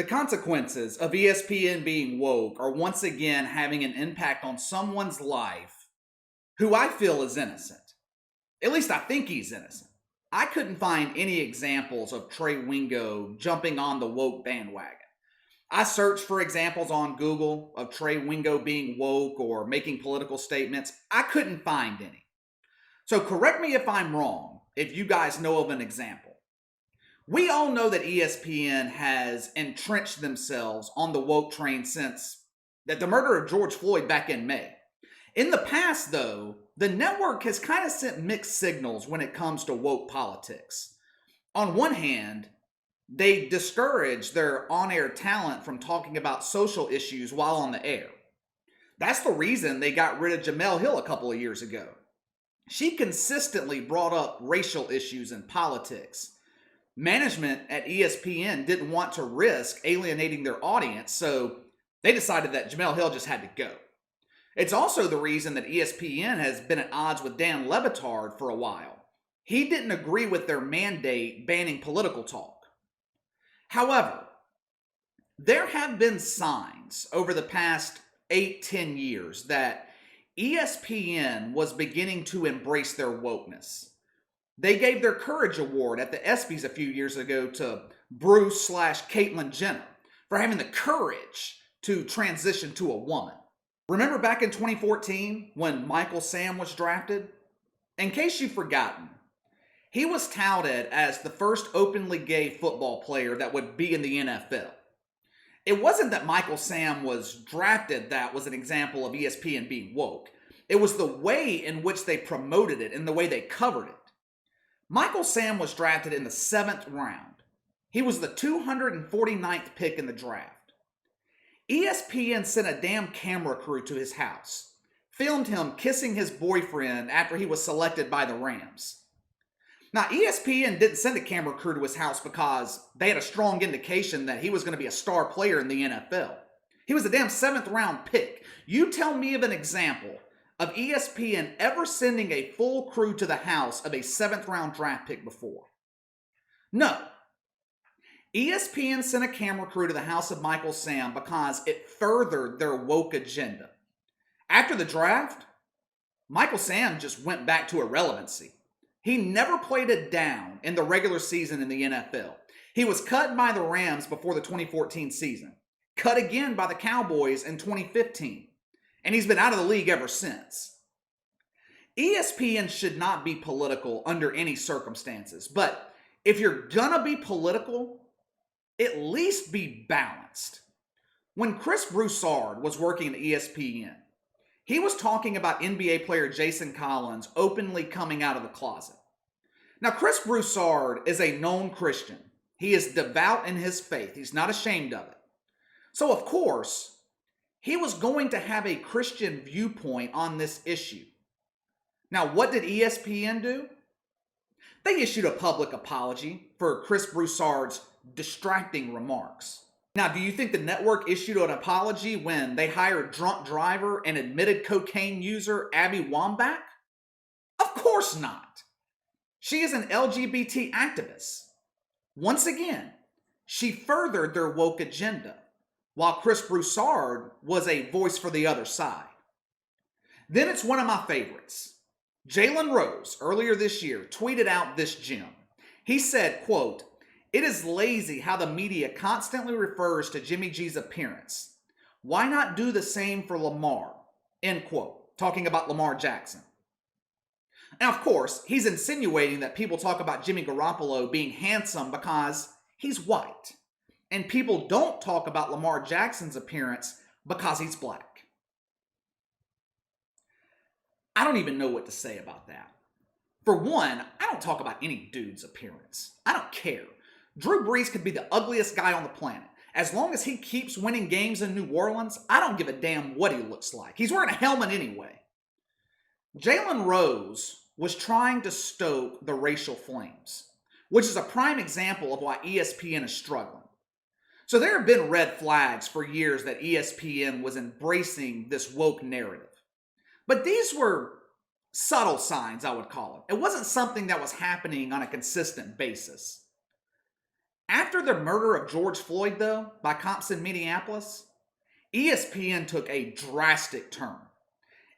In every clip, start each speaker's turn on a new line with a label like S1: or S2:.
S1: The consequences of ESPN being woke are once again having an impact on someone's life who I feel is innocent. At least I think he's innocent. I couldn't find any examples of Trey Wingo jumping on the woke bandwagon. I searched for examples on Google of Trey Wingo being woke or making political statements. I couldn't find any. So correct me if I'm wrong, if you guys know of an example. We all know that ESPN has entrenched themselves on the woke train since the murder of George Floyd back in May. In the past, though, the network has kind of sent mixed signals when it comes to woke politics. On one hand, they discourage their on-air talent from talking about social issues while on the air. That's the reason they got rid of Jemele Hill a couple of years ago. She consistently brought up racial issues and politics. Management at ESPN didn't want to risk alienating their audience, so they decided that Jemele Hill just had to go. It's also the reason that ESPN has been at odds with Dan Le Batard for a while. He didn't agree with their mandate banning political talk. However, there have been signs over the past 8-10 years that ESPN was beginning to embrace their wokeness. They gave their Courage Award at the ESPYs a few years ago to Bruce/Caitlyn Jenner for having the courage to transition to a woman. Remember back in 2014 when Michael Sam was drafted? In case you've forgotten, he was touted as the first openly gay football player that would be in the NFL. It wasn't that Michael Sam was drafted that was an example of ESPN being woke. It was the way in which they promoted it and the way they covered it. Michael Sam was drafted in the 7th round. He was the 249th pick in the draft. ESPN sent a damn camera crew to his house, filmed him kissing his boyfriend after he was selected by the Rams. Now, ESPN didn't send a camera crew to his house because they had a strong indication that he was going to be a star player in the NFL. He was a damn 7th round pick. You tell me of an example of ESPN ever sending a full crew to the house of a 7th round draft pick before. No. ESPN sent a camera crew to the house of Michael Sam because it furthered their woke agenda. After the draft, Michael Sam just went back to irrelevancy. He never played it down in the regular season in the NFL. He was cut by the Rams before the 2014 season, cut again by the Cowboys in 2015, and he's been out of the league ever since. ESPN should not be political under any circumstances, but if you're gonna be political, at least be balanced. When Chris Broussard was working at ESPN, he was talking about NBA player Jason Collins openly coming out of the closet. Now, Chris Broussard is a known Christian. He is devout in his faith. He's not ashamed of it. So, of course, he was going to have a Christian viewpoint on this issue. Now, what did ESPN do? They issued a public apology for Chris Broussard's distracting remarks. Now, do you think the network issued an apology when they hired drunk driver and admitted cocaine user Abby Wambach? Of course not. She is an LGBT activist. Once again, she furthered their woke agenda, while Chris Broussard was a voice for the other side. Then it's one of my favorites. Jalen Rose, earlier this year, tweeted out this gem. He said, quote, "It is lazy how the media constantly refers to Jimmy G's appearance. Why not do the same for Lamar?" End quote. Talking about Lamar Jackson. Now, of course, he's insinuating that people talk about Jimmy Garoppolo being handsome because he's white. And people don't talk about Lamar Jackson's appearance because he's black. I don't even know what to say about that. For one, I don't talk about any dude's appearance. I don't care. Drew Brees could be the ugliest guy on the planet. As long as he keeps winning games in New Orleans, I don't give a damn what he looks like. He's wearing a helmet anyway. Jalen Rose was trying to stoke the racial flames, which is a prime example of why ESPN is struggling. So there have been red flags for years that ESPN was embracing this woke narrative. But these were subtle signs, I would call it. It wasn't something that was happening on a consistent basis. After the murder of George Floyd, though, by cops in Minneapolis, ESPN took a drastic turn.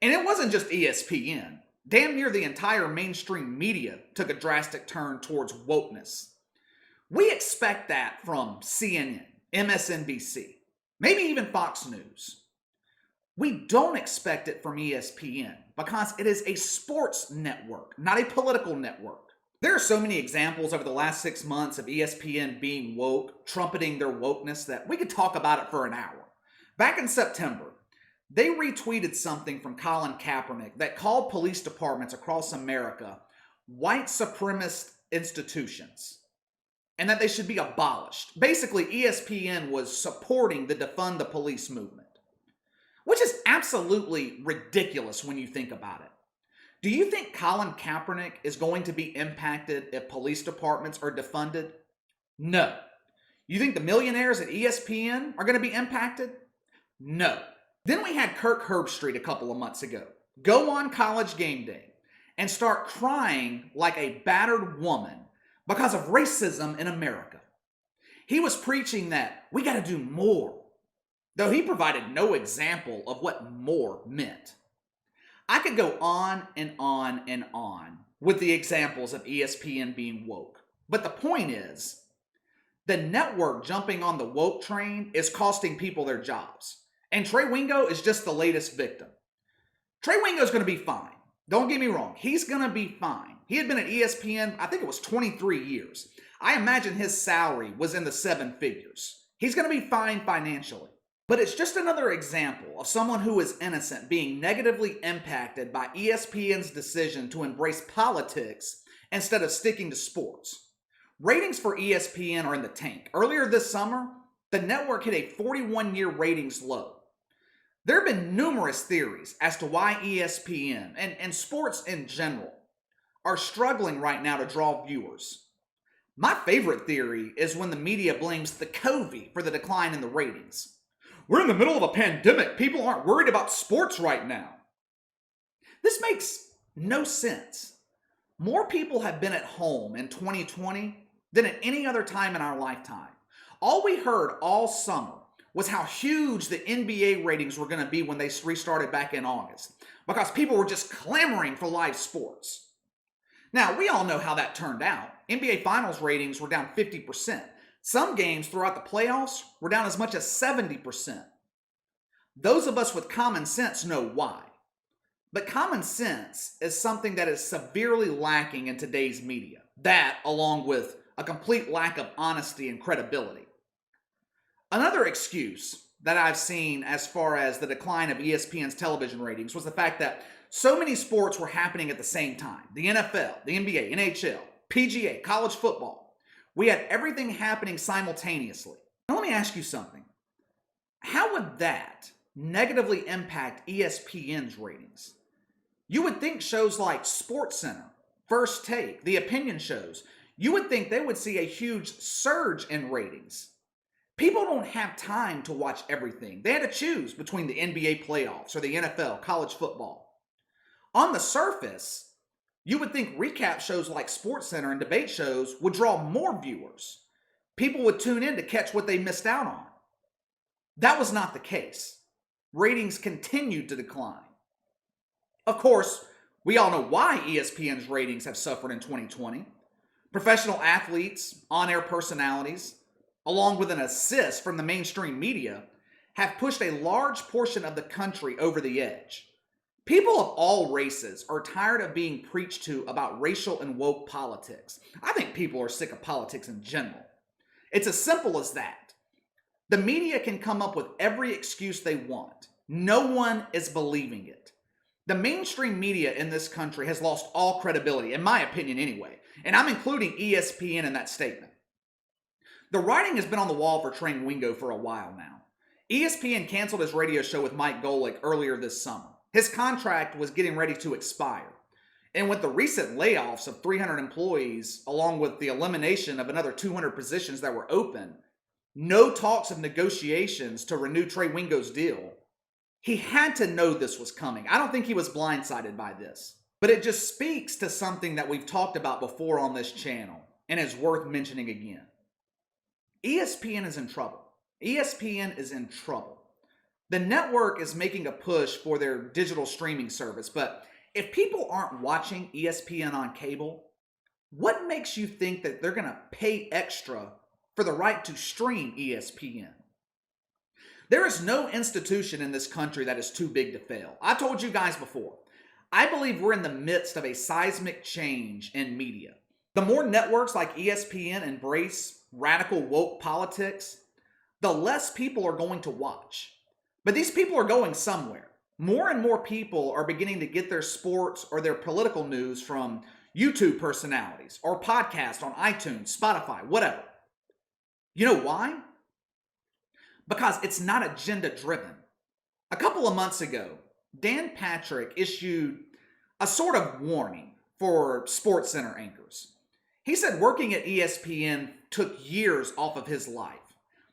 S1: And it wasn't just ESPN. Damn near the entire mainstream media took a drastic turn towards wokeness. We expect that from CNN, MSNBC, maybe even Fox News. We don't expect it from ESPN because it is a sports network, not a political network. There are so many examples over the last 6 months of ESPN being woke, trumpeting their wokeness, that we could talk about it for an hour. Back in September, they retweeted something from Colin Kaepernick that called police departments across America white supremacist institutions and that they should be abolished. Basically, ESPN was supporting the defund the police movement, which is absolutely ridiculous when you think about it. Do you think Colin Kaepernick is going to be impacted if police departments are defunded? No. You think the millionaires at ESPN are going to be impacted? No. Then we had Kirk Herbstreit a couple of months ago go on College Game Day and start crying like a battered woman because of racism in America. He was preaching that we got to do more, though he provided no example of what more meant. I could go on and on and on with the examples of ESPN being woke. But the point is, the network jumping on the woke train is costing people their jobs. And Trey Wingo is just the latest victim. Trey Wingo is going to be fine. Don't get me wrong. He's going to be fine. He had been at ESPN, I think it was 23 years. I imagine his salary was in the 7 figures. He's going to be fine financially. But it's just another example of someone who is innocent being negatively impacted by ESPN's decision to embrace politics instead of sticking to sports. Ratings for ESPN are in the tank. Earlier this summer, the network hit a 41-year ratings low. There have been numerous theories as to why ESPN and sports in general are struggling right now to draw viewers. My favorite theory is when the media blames the COVID for the decline in the ratings. We're in the middle of a pandemic. People aren't worried about sports right now. This makes no sense. More people have been at home in 2020 than at any other time in our lifetime. All we heard all summer was how huge the NBA ratings were going to be when they restarted back in August, because people were just clamoring for live sports. Now, we all know how that turned out. NBA Finals ratings were down 50%. Some games throughout the playoffs were down as much as 70%. Those of us with common sense know why. But common sense is something that is severely lacking in today's media. That, along with a complete lack of honesty and credibility. Another excuse that I've seen as far as the decline of ESPN's television ratings was the fact that so many sports were happening at the same time. The NFL, the NBA, NHL, PGA, college football. We had everything happening simultaneously. Now let me ask you something. How would that negatively impact ESPN's ratings? You would think shows like SportsCenter, First Take, the opinion shows, you would think they would see a huge surge in ratings. People don't have time to watch everything. They had to choose between the NBA playoffs or the NFL, college football. On the surface, you would think recap shows like SportsCenter and debate shows would draw more viewers. People would tune in to catch what they missed out on. That was not the case. Ratings continued to decline. Of course, we all know why ESPN's ratings have suffered in 2020. Professional athletes, on-air personalities, along with an assist from the mainstream media, have pushed a large portion of the country over the edge. People of all races are tired of being preached to about racial and woke politics. I think people are sick of politics in general. It's as simple as that. The media can come up with every excuse they want. No one is believing it. The mainstream media in this country has lost all credibility, in my opinion anyway, and I'm including ESPN in that statement. The writing has been on the wall for Trey Wingo for a while now. ESPN canceled his radio show with Mike Golic earlier this summer. His contract was getting ready to expire. And with the recent layoffs of 300 employees, along with the elimination of another 200 positions that were open, no talks of negotiations to renew Trey Wingo's deal, he had to know this was coming. I don't think he was blindsided by this. But it just speaks to something that we've talked about before on this channel and is worth mentioning again. ESPN is in trouble. ESPN is in trouble. The network is making a push for their digital streaming service, but if people aren't watching ESPN on cable, what makes you think that they're going to pay extra for the right to stream ESPN? There is no institution in this country that is too big to fail. I told you guys before, I believe we're in the midst of a seismic change in media. The more networks like ESPN embrace radical woke politics, the less people are going to watch. But these people are going somewhere. More and more people are beginning to get their sports or their political news from YouTube personalities or podcasts on iTunes, Spotify, whatever. You know why? Because it's not agenda driven. A couple of months ago, Dan Patrick issued a sort of warning for SportsCenter anchors. He said working at ESPN took years off of his life.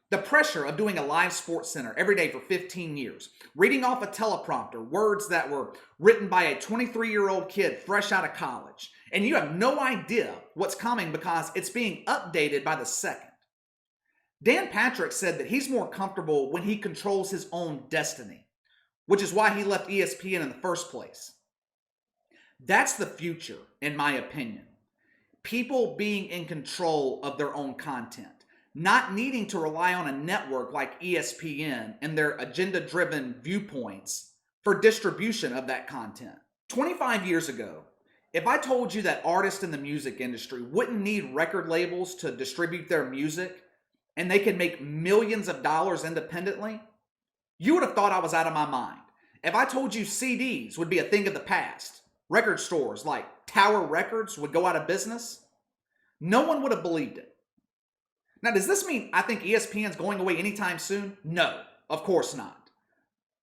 S1: The pressure of doing a live SportsCenter every day for 15 years, reading off a teleprompter, words that were written by a 23-year-old kid fresh out of college, and you have no idea what's coming because it's being updated by the second. Dan Patrick said that he's more comfortable when he controls his own destiny, which is why he left ESPN in the first place. That's the future, in my opinion. People being in control of their own content. Not needing to rely on a network like ESPN and their agenda-driven viewpoints for distribution of that content. 25 years ago, if I told you that artists in the music industry wouldn't need record labels to distribute their music and they could make millions of dollars independently, you would have thought I was out of my mind. If I told you CDs would be a thing of the past, record stores like Tower Records would go out of business, no one would have believed it. Now, does this mean I think ESPN is going away anytime soon? No, of course not.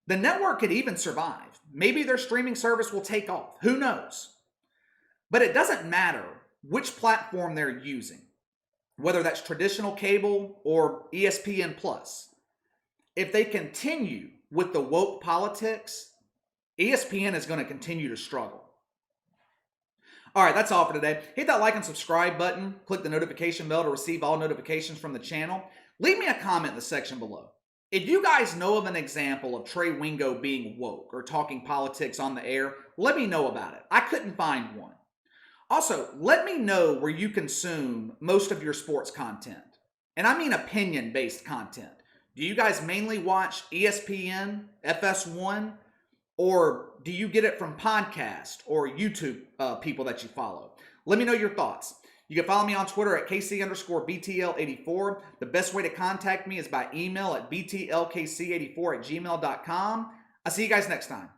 S1: The network could even survive. Maybe their streaming service will take off. Who knows? But it doesn't matter which platform they're using, whether that's traditional cable or ESPN Plus. If they continue with the woke politics, ESPN is going to continue to struggle. All right, that's all for today. Hit that like and subscribe button. Click the notification bell to receive all notifications from the channel. Leave me a comment in the section below. If you guys know of an example of Trey Wingo being woke or talking politics on the air, let me know about it. I couldn't find one. Also, let me know where you consume most of your sports content. And I mean opinion-based content. Do you guys mainly watch ESPN, FS1, or do you get it from podcast or YouTube people that you follow? Let me know your thoughts. You can follow me on Twitter at KC_BTL84. The best way to contact me is by email at btlkc84@gmail.com. I'll see you guys next time.